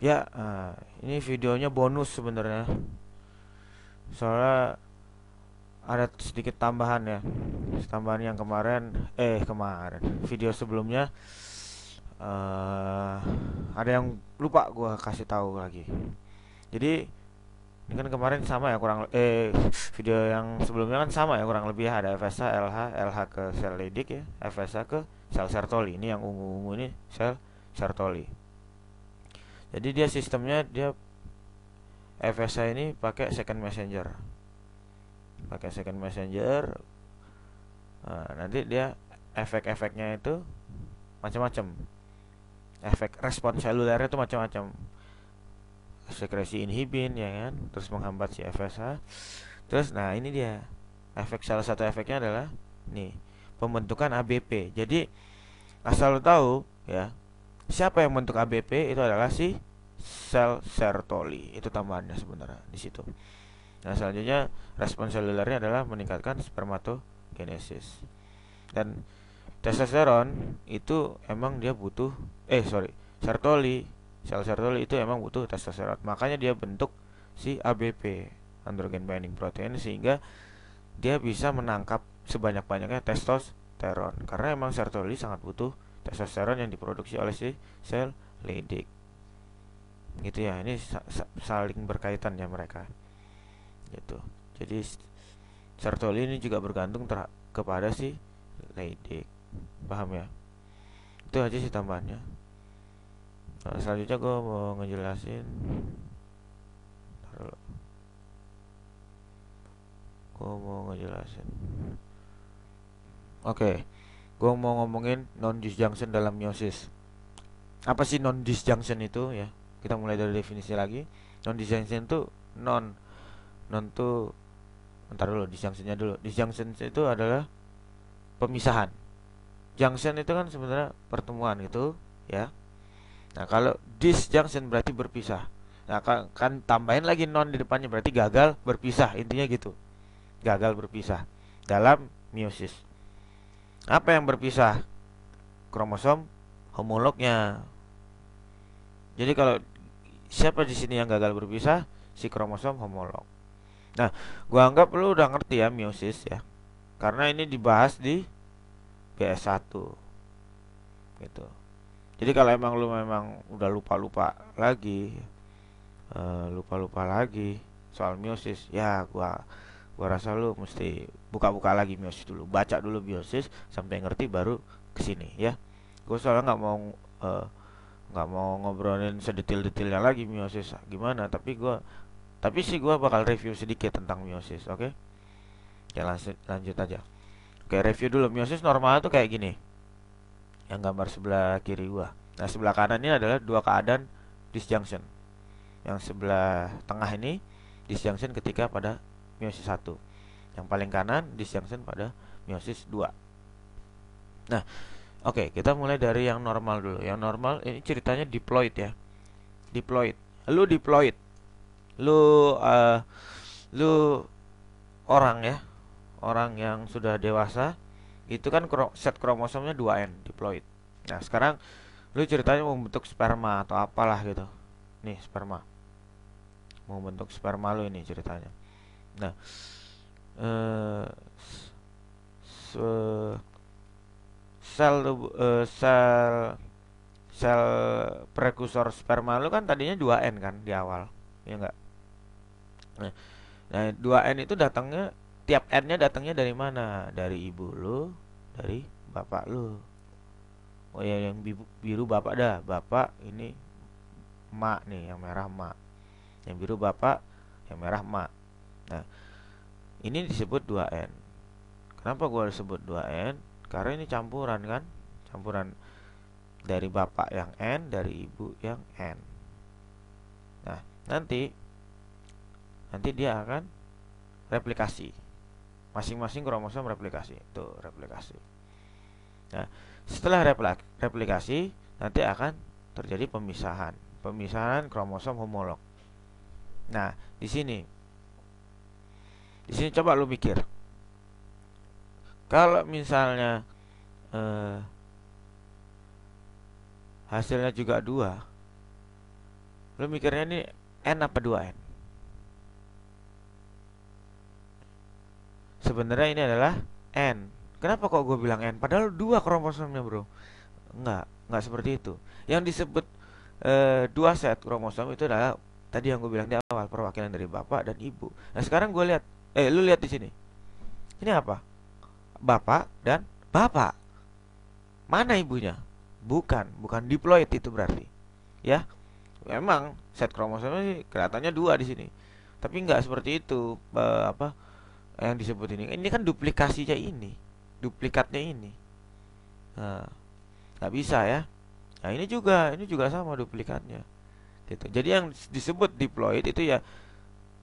Ya, ini videonya bonus sebenarnya. Soalnya ada sedikit tambahan ya. Tambahan yang kemarin video sebelumnya eh ada yang lupa gua kasih tahu lagi. Jadi ini kan kemarin sama ya video yang sebelumnya kan sama ya kurang lebih ya, ada FSH, LH ke sel Leydig ya, FSH ke sel Sertoli. Ini yang ungu-ungu ini sel Sertoli. Jadi dia sistemnya dia FSH ini pakai second messenger. Pakai second messenger. Nah, nanti dia efek-efeknya itu macam-macam. Efek respon selulernya itu macam-macam. Sekresi inhibin ya kan, terus menghambat si FSH. Terus nah ini dia. Salah satu efeknya adalah nih, pembentukan ABP. Jadi asal lo tahu ya, siapa yang membentuk ABP itu adalah si sel Sertoli. Itu tambahannya sebenarnya di situ. Nah, selanjutnya respon selulernya adalah meningkatkan spermatogenesis. Dan testosteron itu emang dia butuh Sertoli, sel Sertoli itu emang butuh testosteron. Makanya dia bentuk si ABP, androgen binding protein, sehingga dia bisa menangkap sebanyak-banyaknya testosteron. Karena emang Sertoli sangat butuh testosteron yang diproduksi oleh si sel Leydig. Gitu ya. Ini saling berkaitan ya mereka. Gitu. Jadi Sertoli ini juga bergantung kepada si Leydig. Paham ya? Itu aja sih tambahannya. Nah, selanjutnya gue mau ngejelasin. Gue mau ngejelasin. Oke, gue mau ngomongin non disjunction dalam meiosis. Apa sih non disjunction itu ya? Kita mulai dari definisi lagi. Non disjunction itu non non tuh ntar dulu, disjunctionnya dulu. Disjunction itu adalah pemisahan. Junction itu kan sebenarnya pertemuan gitu ya. Nah, kalau disjunction berarti berpisah. Nah, kan tambahin lagi non di depannya berarti gagal berpisah. Intinya gitu. Gagal berpisah dalam meiosis. Apa yang berpisah? Kromosom homolognya. Jadi kalau siapa di sini yang gagal berpisah? Si kromosom homolog. Nah, gua anggap lu udah ngerti ya meiosis ya. Karena ini dibahas di BS1 gitu. Jadi kalau emang lu memang udah lupa-lupa lagi soal meiosis, ya gua rasa lu mesti buka-buka lagi meiosis dulu, baca dulu meiosis sampai ngerti baru kesini ya. Gue soalnya eh, nggak mau ngobrolin sedetil-detilnya lagi meiosis gimana, tapi sih gue bakal review sedikit tentang meiosis, oke? Ya lanjut aja. Oke, review dulu. Meiosis normal tuh kayak gini, yang gambar sebelah kiri gua. Nah, sebelah kanan ini adalah dua keadaan disjunction. Yang sebelah tengah ini disjunction ketika pada meiosis satu. Yang paling kanan disjunction pada meiosis 2. Nah, oke, kita mulai dari yang normal dulu. Yang normal ini ceritanya diploid ya. Diploid. Lu diploid. Lu eh, lu orang ya, orang yang sudah dewasa itu kan set kromosomnya 2N diploid. Nah, sekarang lu ceritanya mau membentuk sperma atau apalah gitu. Nih, sperma. Mau bentuk sperma lu ini ceritanya. Nah, eh sel sel sel prekursor sperma lu kan tadinya 2N kan di awal. Ya enggak? Nah, 2N itu datangnya, tiap N-nya datangnya dari mana? Dari ibu lu, dari bapak lu. Oh ya, yang biru bapak dah. Bapak ini mak nih, yang merah mak. Yang biru bapak, yang merah mak. Nah, ini disebut 2N. Kenapa gua disebut 2N? Karena ini campuran kan? Campuran dari bapak yang N, dari ibu yang N. Nah, nanti nanti dia akan replikasi. Masing-masing kromosom replikasi. Itu replikasi. Nah, setelah replikasi nanti akan terjadi pemisahan. Pemisahan kromosom homolog. Nah, di sini coba lu mikir. Kalau misalnya eh, hasilnya juga 2, Lu mikirnya ini N apa 2N? Sebenarnya ini adalah N. Kenapa kok gue bilang N? Padahal 2 kromosomnya, bro. Enggak seperti itu. Yang disebut dua set kromosom itu adalah tadi yang gue bilang di awal, perwakilan dari bapak dan ibu. Nah sekarang gue lihat, lu lihat di sini. Ini apa? Bapak dan bapak. Mana ibunya? Bukan diploid itu berarti. Ya, memang set kromosomnya sih kelihatannya 2 di sini. Tapi nggak seperti itu. Apa yang disebut ini? Ini kan duplikasinya ini, duplikatnya ini. Nah, nggak bisa ya. Nah ini juga sama duplikatnya. Gitu. Jadi yang disebut diploid itu ya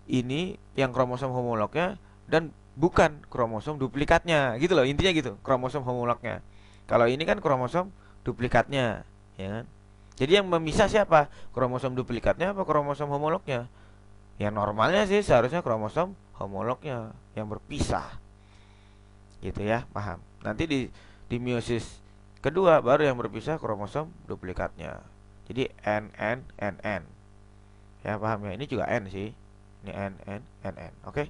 ini yang kromosom homolognya dan bukan kromosom duplikatnya, gitu loh, intinya gitu, kromosom homolognya. Kalau ini kan kromosom duplikatnya, ya kan? Jadi yang memisah siapa? Kromosom duplikatnya apa kromosom homolognya? Ya normalnya sih seharusnya kromosom homolognya yang berpisah. Gitu ya, paham? Nanti di meiosis kedua baru yang berpisah kromosom duplikatnya. Jadi N N N N. Ya paham ya? Ini juga N sih. Ini N N N N. Oke?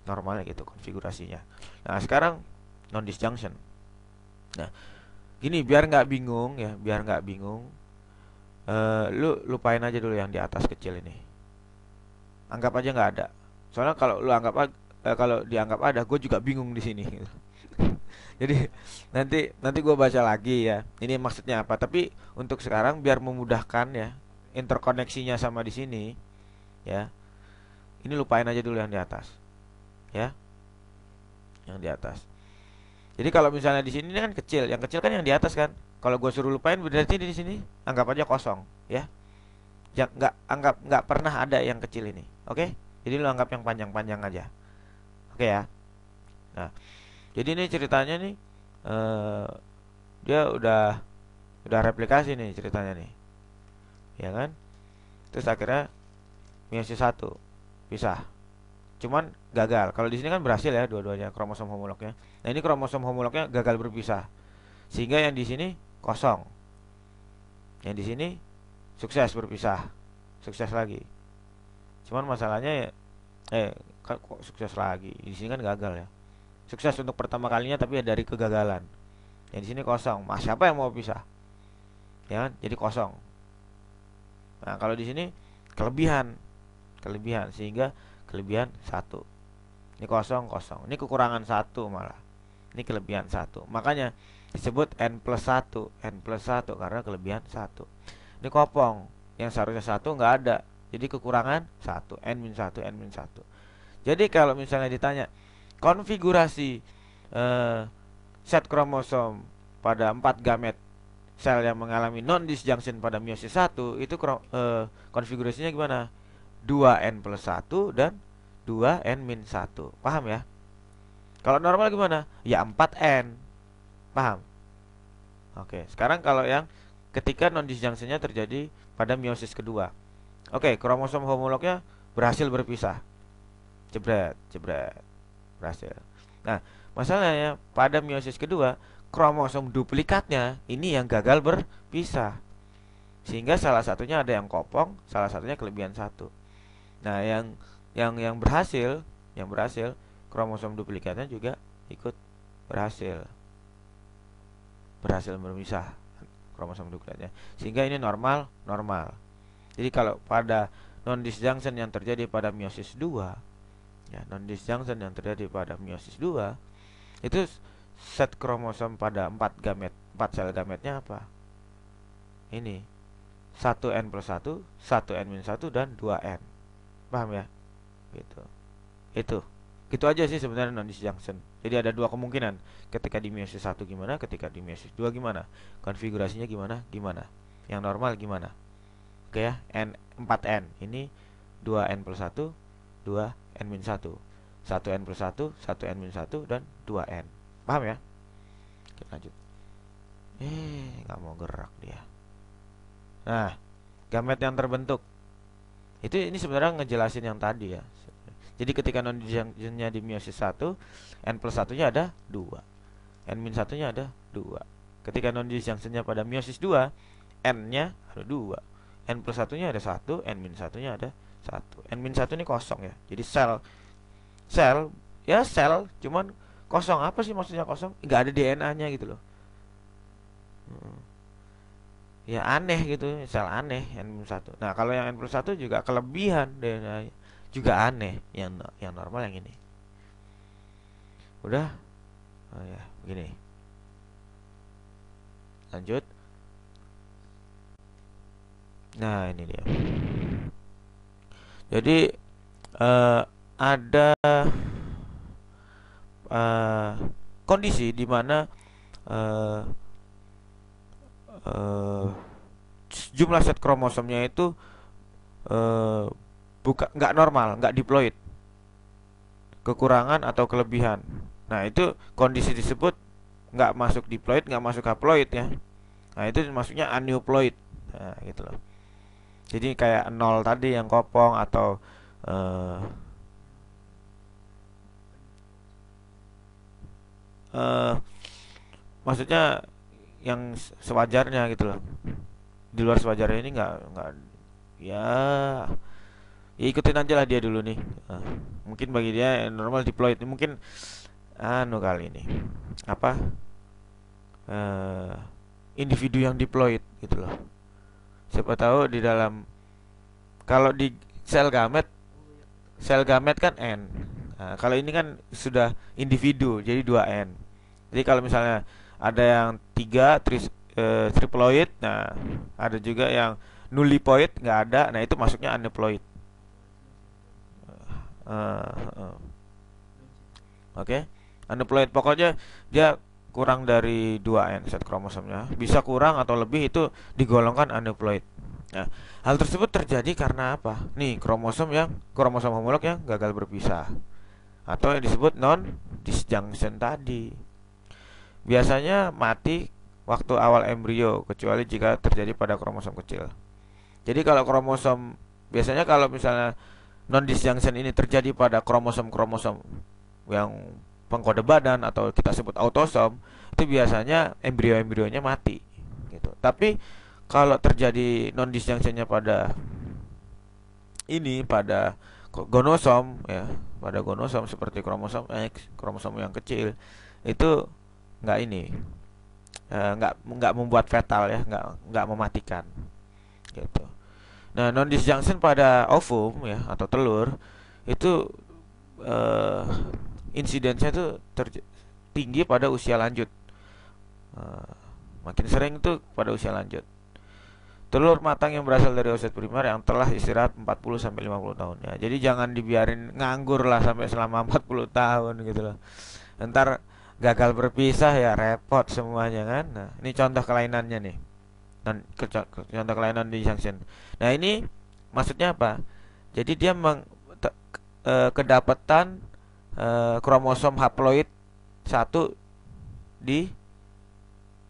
Normalnya gitu konfigurasinya. Nah, sekarang non disjunction. Nah, gini biar nggak bingung ya, biar nggak bingung. Lu lupain aja dulu yang di atas kecil ini. Anggap aja nggak ada. Soalnya kalau dianggap ada, gue juga bingung di sini. Jadi nanti gue baca lagi ya. Ini maksudnya apa? Tapi untuk sekarang biar memudahkan ya interkoneksinya sama di sini ya. Ini lupain aja dulu yang di atas. Ya. Yang di atas. Jadi kalau misalnya di sini kan kecil, yang kecil kan yang di atas kan. Kalau gue suruh lupain berarti di sini anggap aja kosong ya. Nggak pernah ada yang kecil ini. Oke? Jadi lu anggap yang panjang-panjang aja. Oke ya. Nah, jadi ini ceritanya nih dia udah replikasi nih ceritanya nih. Ya kan? Terus akhirnya meiosis 1 pisah. Cuman gagal. Kalau di sini kan berhasil ya dua-duanya kromosom homolognya. Nah, ini kromosom homolognya gagal berpisah. Sehingga yang di sini kosong. Yang di sini sukses berpisah. Sukses lagi. Cuman masalahnya ya kok sukses lagi. Di sini kan gagal ya. Sukses untuk pertama kalinya tapi ya dari kegagalan. Yang di sini kosong. Mas siapa yang mau pisah? Ya kan? Jadi kosong. Nah, kalau di sini kelebihan sehingga kelebihan 1. Ini kosong. Ini kekurangan 1 malah. Ini kelebihan 1. Makanya disebut N plus 1 karena kelebihan 1. Ini kopong. Yang seharusnya 1 nggak ada. Jadi kekurangan 1. N min 1. Jadi kalau misalnya ditanya konfigurasi set kromosom pada 4 gamet sel yang mengalami non disjunction pada meiosis 1 itu konfigurasinya gimana? 2N plus 1 dan 2N min 1. Paham ya? Kalau normal gimana? Ya 4N. Paham? Oke, sekarang kalau yang ketika non disjunctionnya terjadi pada meiosis kedua. Oke, kromosom homolognya berhasil berpisah. Jebret. Berhasil. Nah, masalahnya pada meiosis kedua, kromosom duplikatnya ini yang gagal berpisah. Sehingga salah satunya ada yang kopong, salah satunya kelebihan 1. Nah, yang berhasil kromosom duplikatnya juga ikut berhasil berpisah kromosom duplikatnya. Sehingga ini normal. Jadi kalau pada non disjunction yang terjadi pada meiosis 2, ya, non disjunction yang terjadi pada meiosis 2 itu set kromosom pada 4 sel gametnya apa? Ini 1N plus 1, 1N min 1 dan 2N. Paham ya? Gitu. Gitu aja sih sebenarnya non disjunction. Jadi ada 2 kemungkinan. Ketika di meiosis 1 gimana, ketika di meiosis 2 gimana. Konfigurasinya gimana? Yang normal gimana? Oke ya, 4N. Ini 2N plus 1, 2N min 1. 1N plus 1, 1N min 1 dan 2N. Paham ya? Oke, lanjut. Nggak mau gerak dia. Nah, gamet yang terbentuk. Ini sebenarnya ngejelasin yang tadi ya. Jadi ketika non disjunctionnya di meiosis 1, N plus 1-nya ada 2. N min 1-nya ada 2. Ketika non disjunctionnya pada meiosis 2, N-nya ada 2. n plus satunya ada satu, n min satunya ada satu. N min satu ini kosong ya. Jadi sel sel ya sel cuman kosong. Apa sih maksudnya kosong? Nggak ada DNA-nya gitu loh. Hmm. Ya aneh gitu, sel aneh n minus satu. Nah kalau yang n plus satu juga kelebihan DNA juga aneh. Yang normal yang ini. Udah. Oh ya begini, lanjut. Nah ini dia. Jadi ada eh, kondisi di mana eh, eh, jumlah set kromosomnya itu eh, nggak normal, nggak diploid, kekurangan atau kelebihan. Nah itu kondisi disebut nggak masuk diploid, nggak masuk haploid ya. Nah itu maksudnya aneuploid. Nah gitu loh. Jadi kayak nol tadi yang kopong atau eh, eh, maksudnya yang sewajarnya gitu loh. Di luar sewajarnya ini nggak ya, ya ikutin aja lah dia dulu nih. Nah, mungkin bagi dia yang normal diploid mungkin anu kali ini apa eh, individu yang diploid gitu loh. Siapa tahu di dalam, kalau di sel gamet kan n. Nah, kalau ini kan sudah individu jadi 2n. Jadi kalau misalnya ada yang 3 triploid, nah ada juga yang nullipoid nggak ada, nah itu masuknya aneuploid. Oke, aneuploid pokoknya dia kurang dari 2n set kromosomnya, bisa kurang atau lebih, itu digolongkan aneuploid. Nah, hal tersebut terjadi karena apa? Nih, kromosom homolog yang gagal berpisah atau yang disebut non disjunction tadi. Biasanya mati waktu awal embrio kecuali jika terjadi pada kromosom kecil. Jadi kalau biasanya kalau misalnya non disjunction ini terjadi pada kromosom-kromosom yang pengkode badan atau kita sebut autosom, itu biasanya embrio-embrionya mati gitu. Tapi kalau terjadi non disjunctionnya pada gonosom ya, pada gonosom seperti kromosom X, kromosom yang kecil, itu nggak ini nggak membuat fatal ya, nggak mematikan gitu. Nah, non disjunction pada ovum ya atau telur itu eh, insidensinya tuh tinggi pada usia lanjut. Eh, Makin sering tuh pada usia lanjut. Telur matang yang berasal dari oosit primer yang telah istirahat 40 sampai 50 tahun ya. Jadi jangan dibiarin nganggur lah sampai selama 40 tahun gitu loh. Ntar gagal berpisah ya repot semuanya kan. Nah, ini contoh kelainannya nih. Dan contoh kelainan di junction. Nah, ini maksudnya apa? Jadi dia kedapatan kromosom haploid 1 di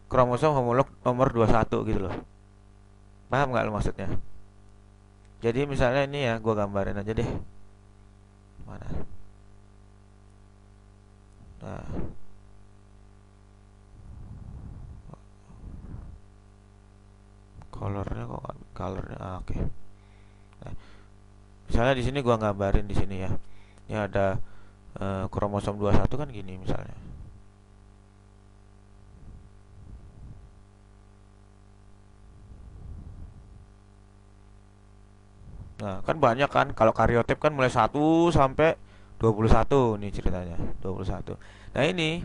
kromosom homolog nomor 21 gitu loh. Paham nggak lo maksudnya? Jadi misalnya ini ya, gua gambarin aja deh. Mana? Nah, colornya oke. Nah, misalnya di sini gua gambarin di sini ya. Ini ada kromosom 21 kan gini misalnya. Nah, kan banyak kan, kalau karyotip kan mulai 1 sampai 21 nih ceritanya, 21. Nah, ini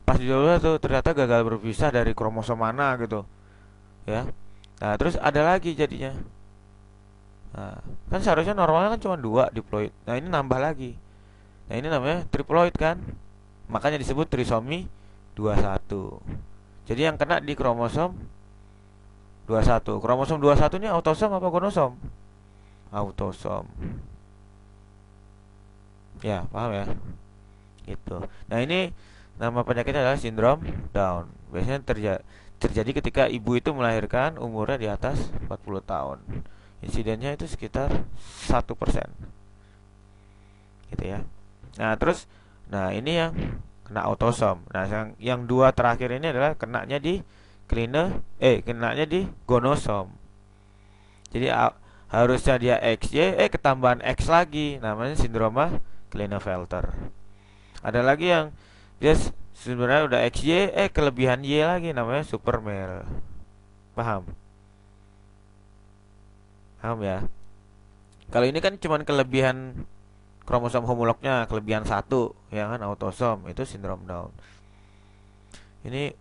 pas di 21 ternyata gagal berpisah dari kromosom mana gitu, ya. Nah, terus ada lagi jadinya. Nah, kan seharusnya normalnya kan cuma 2 diploid. Nah, ini nambah lagi. Nah, ini namanya triploid kan. Makanya disebut trisomi 21. Jadi yang kena di kromosom 21. Kromosom 21 ini autosom apa gonosom? Autosom. Ya, paham ya? Gitu. Nah, ini nama penyakitnya adalah sindrom Down. Biasanya terjadi ketika ibu itu melahirkan umurnya di atas 40 tahun. Insidennya itu sekitar 1%. Gitu ya. Nah, terus ini yang kena autosom. Nah, yang dua terakhir ini adalah kenanya di gonosom. Jadi harusnya dia XY, ketambahan X lagi, namanya sindroma Klinefelter. Ada lagi yang dia sebenarnya udah XY, kelebihan Y lagi, namanya super male. Paham? Paham ya? Kalau ini kan cuman kelebihan kromosom homolognya, kelebihan satu, ya kan, autosom, itu sindrom Down. Ini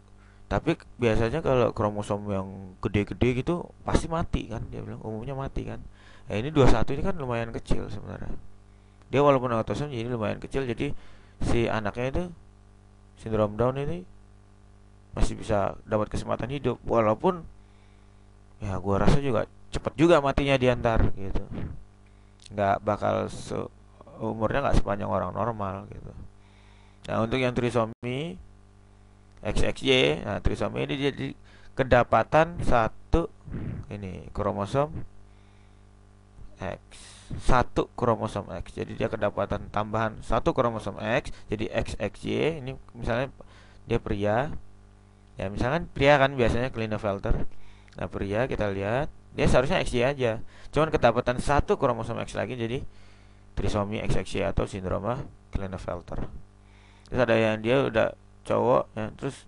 tapi biasanya kalau kromosom yang gede-gede gitu pasti mati kan, dia bilang umumnya mati kan. Ini 21 ini kan lumayan kecil sebenarnya. Dia walaupun autosom jadi lumayan kecil, jadi si anaknya itu sindrom Down ini masih bisa dapat kesempatan hidup, walaupun ya gua rasa juga cepet juga matinya diantar gitu. Nggak bakal umurnya nggak sepanjang orang normal gitu. Nah untuk yang trisomi XXY, nah trisomi ini jadi kedapatan satu ini kromosom X, satu kromosom X. Jadi dia kedapatan tambahan satu kromosom X, jadi XXY. Ini misalnya dia pria, ya misalkan pria kan biasanya Klinefelter. Nah pria kita lihat dia seharusnya XY aja, cuman kedapatan satu kromosom X lagi, jadi trisomi XXY atau sindroma Klinefelter. Terus ada yang dia udah cowok ya, terus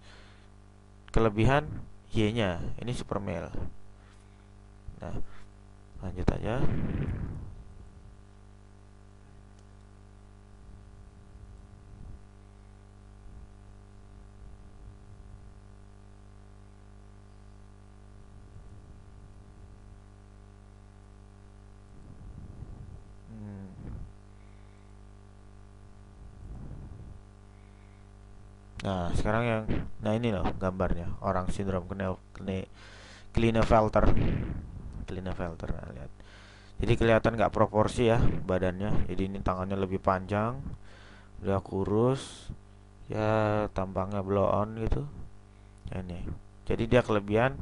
kelebihan Y-nya ini super male. Nah, lanjut aja. Hmm. Nah, sekarang yang nah ini loh gambarnya orang sindrom Klinefelter. Klinefelter, nah, lihat. Jadi kelihatan nggak proporsi ya badannya. Jadi ini tangannya lebih panjang, udah kurus, ya tampangnya blow on gitu. Ya, ini. Jadi dia kelebihan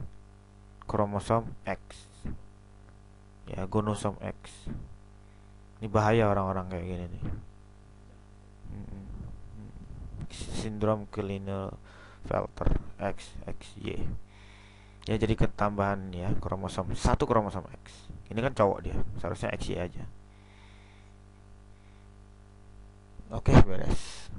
kromosom X. Ya, gonosom X. Ini bahaya orang-orang kayak gini nih. Mm-mm. Sindrom Klinefelter XXY. Ya jadi ketambahan ya kromosom satu kromosom X. Ini kan cowok dia, seharusnya XY aja. Oke, beres.